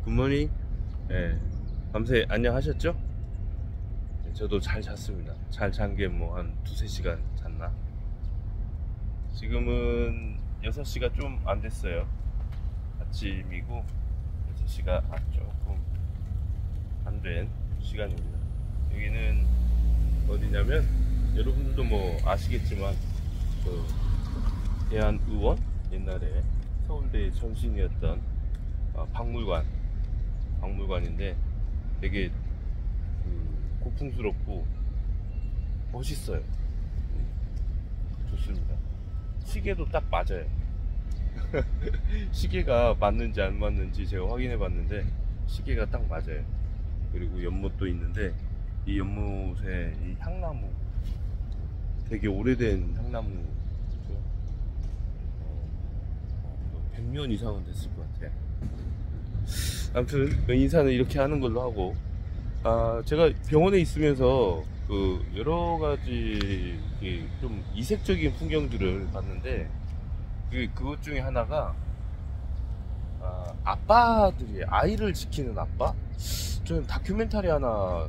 굿모닝. 예, 밤새 안녕하셨죠? 예, 저도 잘 잤습니다. 잘 잔 게 뭐 한 두세 시간 잤나? 지금은 6시가 좀 안 됐어요. 아침이고 6시가 조금 안 된 시간입니다. 여기는 어디냐면 여러분들도 뭐 아시겠지만 그 대한의원, 옛날에 서울대 전신이었던 박물관인데 되게 고풍스럽고 멋있어요. 좋습니다. 시계도 딱 맞아요. 시계가 맞는지 안 맞는지 제가 확인해 봤는데 시계가 딱 맞아요. 그리고 연못도 있는데 이 연못에 이 향나무, 되게 오래된 향나무, 100년 이상은 됐을 것 같아요. 아무튼 인사는 이렇게 하는 걸로 하고, 제가 병원에 있으면서 그 여러 가지 좀 이색적인 풍경들을 봤는데 그것 중에 하나가 아빠들이 아이를 지키는 아빠. 저는 다큐멘터리 하나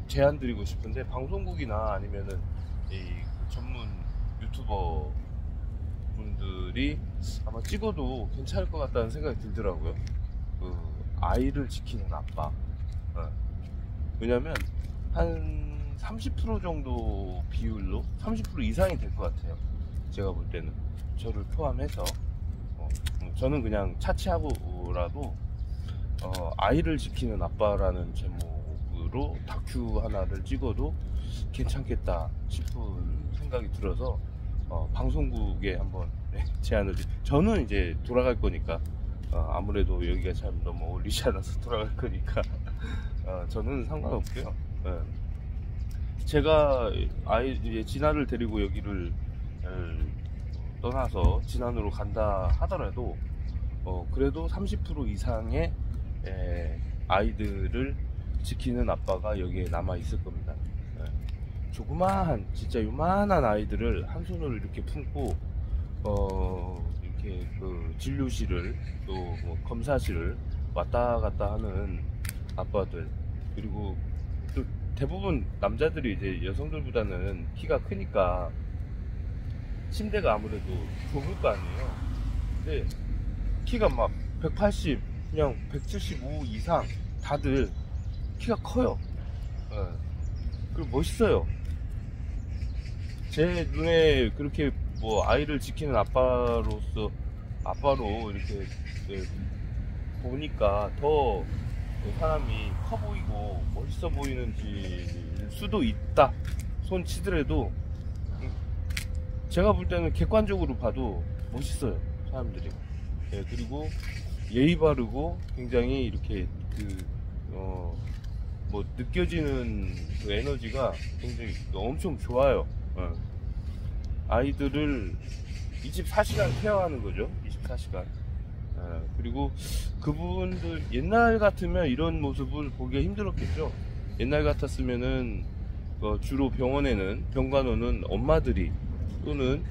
제안 드리고 싶은데, 방송국이나 아니면은 이 전문 유튜버 분들이 아마 찍어도 괜찮을 것 같다는 생각이 들더라고요. 아이를 지키는 아빠. 왜냐면 한 30% 정도 비율로 30% 이상이 될 것 같아요. 제가 볼 때는 저를 포함해서 저는 그냥 차치하고라도 아이를 지키는 아빠라는 제목으로 다큐 하나를 찍어도 괜찮겠다 싶은 생각이 들어서 방송국에 한번 제안을 저는 이제 돌아갈 거니까, 아무래도 여기가 참 너무 어울리지 않아서 돌아갈 거니까 저는 상관없고요. 제가 진아를 데리고 여기를 떠나서 진안으로 간다 하더라도 그래도 30% 이상의 아이들을 지키는 아빠가 여기에 남아 있을 겁니다. 조그마한, 진짜 요만한 아이들을 한 손으로 이렇게 품고 이렇게 진료실을 또 뭐 검사실을 왔다 갔다 하는 아빠들, 그리고 또 대부분 남자들이 이제 여성들보다는 키가 크니까 침대가 아무래도 좁을 거 아니에요. 근데 키가 막 180, 그냥 175 이상 다들 키가 커요. 그리고 멋있어요. 제 눈에 그렇게 뭐 아이를 지키는 아빠로 이렇게 보니까 더 사람이 커 보이고 멋있어 보이는지 수도 있다 손 치더라도, 제가 볼 때는 객관적으로 봐도 멋있어요, 사람들이. 그리고 예의 바르고 굉장히 이렇게 뭐 느껴지는 그 에너지가 굉장히 엄청 좋아요. 아이들을 24시간 케어하는 거죠. 24시간. 그리고 그분들 옛날 같으면 이런 모습을 보기가 힘들었겠죠. 옛날 같았으면은 주로 병간호는 엄마들이, 또는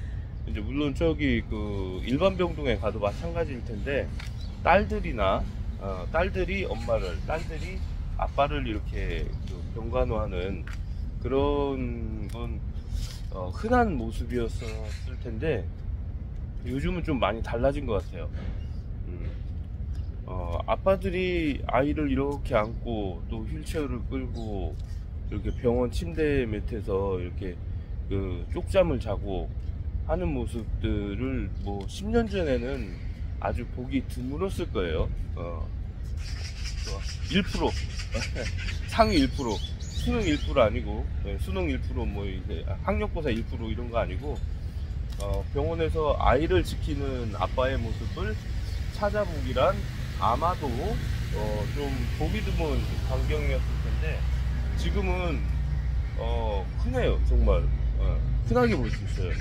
이제 물론 저기 일반 병동에 가도 마찬가지일 텐데, 딸들이 딸들이 아빠를 이렇게 병간호하는 그런 건 흔한 모습이었을 텐데, 요즘은 좀 많이 달라진 것 같아요. 아빠들이 아이를 이렇게 안고 또 휠체어를 끌고 이렇게 병원 침대 밑에서 이렇게 쪽잠을 자고 하는 모습들을 뭐 10년 전에는 아주 보기 드물었을 거예요. 1% 상위 1%, 수능 1% 아니고, 수능 1% 뭐 이제 학력고사 1% 이런 거 아니고, 병원에서 아이를 지키는 아빠의 모습을 찾아보기란 아마도 좀 보기 드문 광경이었을 텐데, 지금은 흔해요. 정말 흔하게 볼 수 있어요.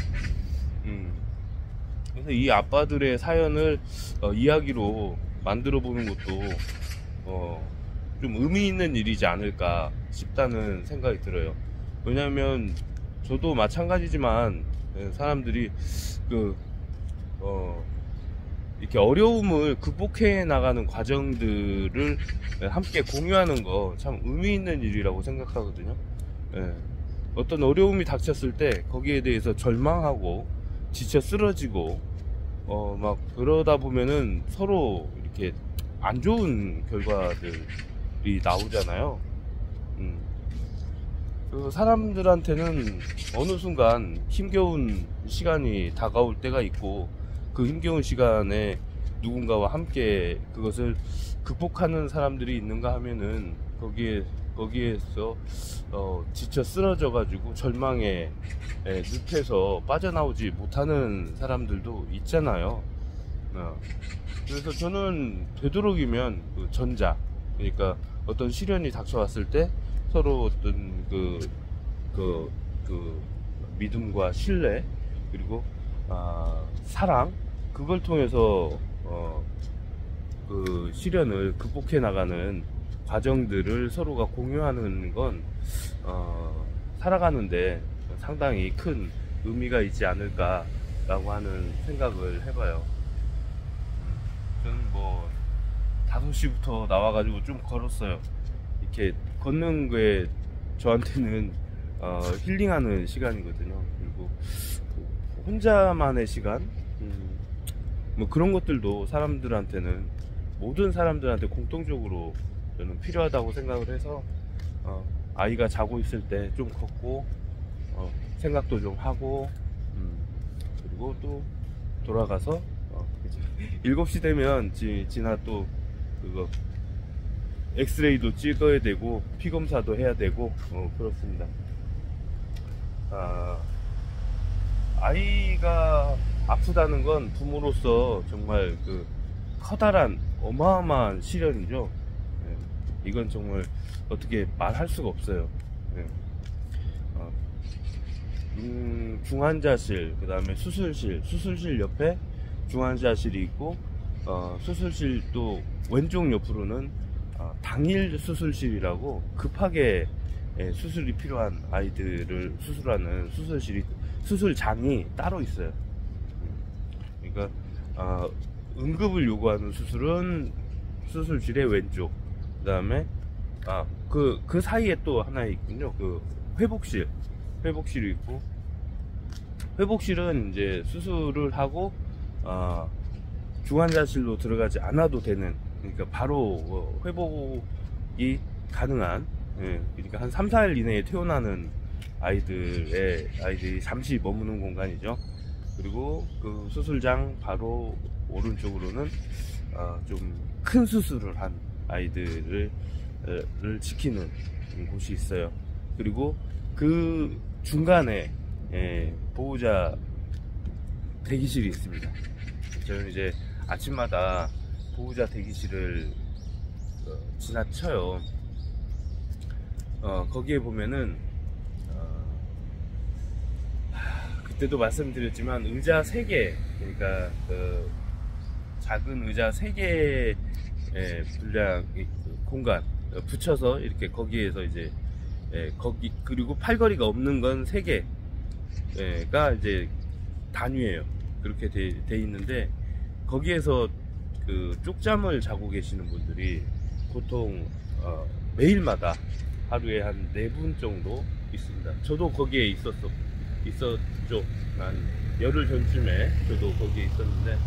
그래서 이 아빠들의 사연을 이야기로 만들어 보는 것도 좀 의미 있는 일이지 않을까 싶다는 생각이 들어요. 왜냐면 저도 마찬가지지만, 사람들이 이렇게 어려움을 극복해 나가는 과정들을 함께 공유하는 거 참 의미 있는 일이라고 생각하거든요. 예. 어떤 어려움이 닥쳤을 때 거기에 대해서 절망하고 지쳐 쓰러지고 막 그러다 보면은 서로 이렇게 안 좋은 결과들이 나오잖아요. 그 사람들한테는 어느 순간 힘겨운 시간이 다가올 때가 있고, 그 힘겨운 시간에 누군가와 함께 그것을 극복하는 사람들이 있는가 하면은 거기에서 지쳐 쓰러져 가지고 절망에 늪에서 빠져나오지 못하는 사람들도 있잖아요. 그래서 저는 되도록이면 그 전자, 그러니까 어떤 시련이 닥쳐왔을 때 서로 어떤 그 믿음과 신뢰, 그리고 사랑, 그걸 통해서 그 시련을 극복해 나가는 과정들을 서로가 공유하는 건 살아가는데 상당히 큰 의미가 있지 않을까라고 하는 생각을 해봐요. 저는 뭐 5시부터 나와가지고 좀 걸었어요. 이렇게 걷는 게 저한테는 힐링하는 시간이거든요. 그리고 혼자만의 시간, 뭐 그런 것들도 모든 사람들한테 공통적으로 저는 필요하다고 생각을 해서 아이가 자고 있을 때 좀 걷고 생각도 좀 하고, 그리고 또 돌아가서 7시 되면 지나 또 그거 엑스레이도 찍어야 되고 피 검사도 해야 되고 그렇습니다. 아이가 아프다는 건 부모로서 정말 그 커다란 어마어마한 시련이죠. 이건 정말 어떻게 말할 수가 없어요. 중환자실, 그 다음에 수술실 옆에 중환자실이 있고, 수술실 또 왼쪽 옆으로는 당일 수술실이라고 급하게 수술이 필요한 아이들을 수술하는 수술장이 따로 있어요. 그러니까 응급을 요구하는 수술은 수술실의 왼쪽, 그 다음에 그 사이에 또 하나 있군요. 그 회복실이 있고, 회복실은 이제 수술을 하고 중환자실로 들어가지 않아도 되는, 그러니까 바로 회복이 가능한, 그러니까 한 3, 4일 이내에 퇴원하는 아이들이 잠시 머무는 공간이죠. 그리고 그 수술장 바로 오른쪽으로는 좀 큰 수술을 한 아이들을 지키는 곳이 있어요. 그리고 그 중간에 보호자 대기실이 있습니다. 저는 이제 아침마다 보호자 대기실을 지나쳐요. 거기에 보면은 그때도 말씀드렸지만 의자 3개, 그러니까 작은 의자 3개 분량 공간 붙여서 이렇게 거기에서 이제 그리고 팔걸이가 없는 건 3개가 이제 단위예요. 그렇게 돼 있는데, 거기에서 그 쪽잠을 자고 계시는 분들이 보통 매일마다 하루에 한 4분 정도 있습니다. 저도 거기에 있었죠. 한 열흘 전쯤에 저도 거기에 있었는데,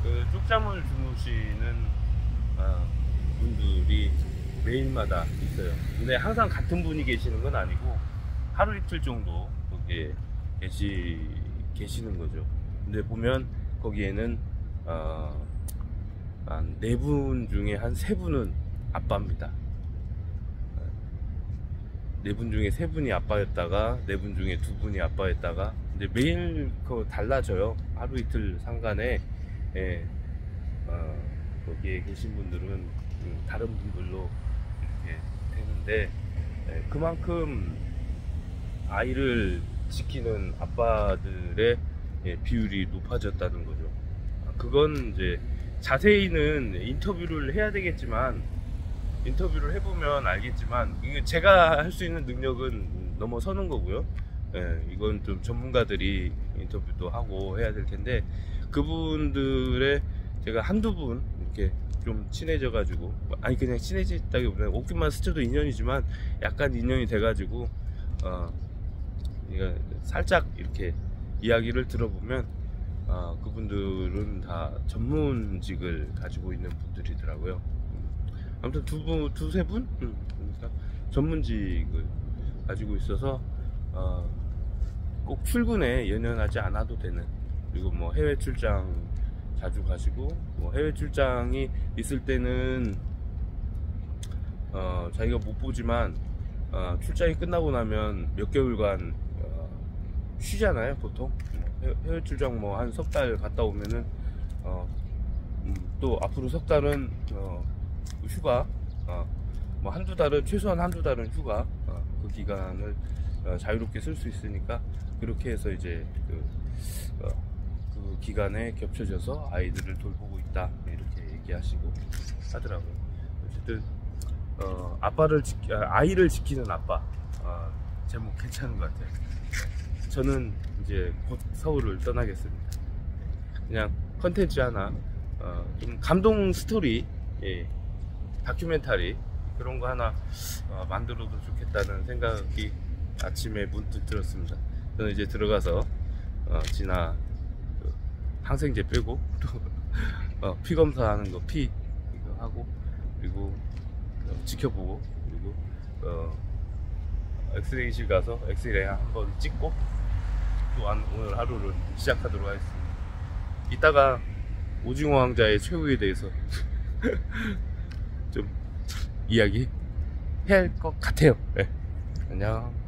그 쪽잠을 주무시는 분들이 매일마다 있어요. 근데 항상 같은 분이 계시는 건 아니고 하루 이틀 정도 거기에 계시는 거죠. 근데 보면 거기에는 한 4분 중에 한 3분은 아빠입니다. 4분 중에 3분이 아빠였다가 4분 중에 2분이 아빠였다가, 근데 매일 달라져요. 하루 이틀 상간에 거기에 계신 분들은 다른 분들로 이렇게 되는데, 그만큼 아이를 지키는 아빠들의 비율이 높아졌다는 거죠. 그건 이제 자세히는 인터뷰를 해야 되겠지만, 인터뷰를 해보면 알겠지만, 제가 할 수 있는 능력은 넘어서는 거고요. 이건 좀 전문가들이 인터뷰도 하고 해야 될 텐데, 그분들의 제가 한두 분 이렇게 좀 친해져가지고, 아니 그냥 친해졌다기보다는 오기만 스쳐도 인연이지만 약간 인연이 돼가지고 그러니까 살짝 이렇게 이야기를 들어보면 그분들은 다 전문직을 가지고 있는 분들이더라고요. 아무튼 두세 분? 그러니까 전문직을 가지고 있어서 꼭 출근에 연연하지 않아도 되는, 그리고 뭐 해외 출장 자주 가시고, 뭐 해외 출장이 있을 때는 자기가 못 보지만 출장이 끝나고 나면 몇 개월간 쉬잖아요 보통. 해외 출장 뭐 한 석 달 갔다 오면은 또 앞으로 석 달은 휴가, 뭐 한두 달은, 최소한 한두 달은 휴가, 그 기간을 자유롭게 쓸 수 있으니까 그렇게 해서 이제 그 기간에 겹쳐져서 아이들을 돌보고 있다 이렇게 얘기하시고 하더라고요. 어쨌든 아이를 지키는 아빠, 제목 괜찮은 것 같아요. 저는 이제 곧 서울을 떠나겠습니다. 그냥 컨텐츠 하나, 좀 감동 스토리, 다큐멘터리 그런 거 하나 만들어도 좋겠다는 생각이 아침에 문득 들었습니다. 저는 이제 들어가서 진아 항생제 빼고 또 피 검사하는 거 피 이거 하고, 그리고 지켜보고, 그리고 엑스레이실 가서 엑스레이 한번 찍고 또 오늘 하루를 시작하도록 하겠습니다. 이따가 오징어 왕자의 최후에 대해서 좀 이야기 해야 할 것 같아요. 네. 안녕.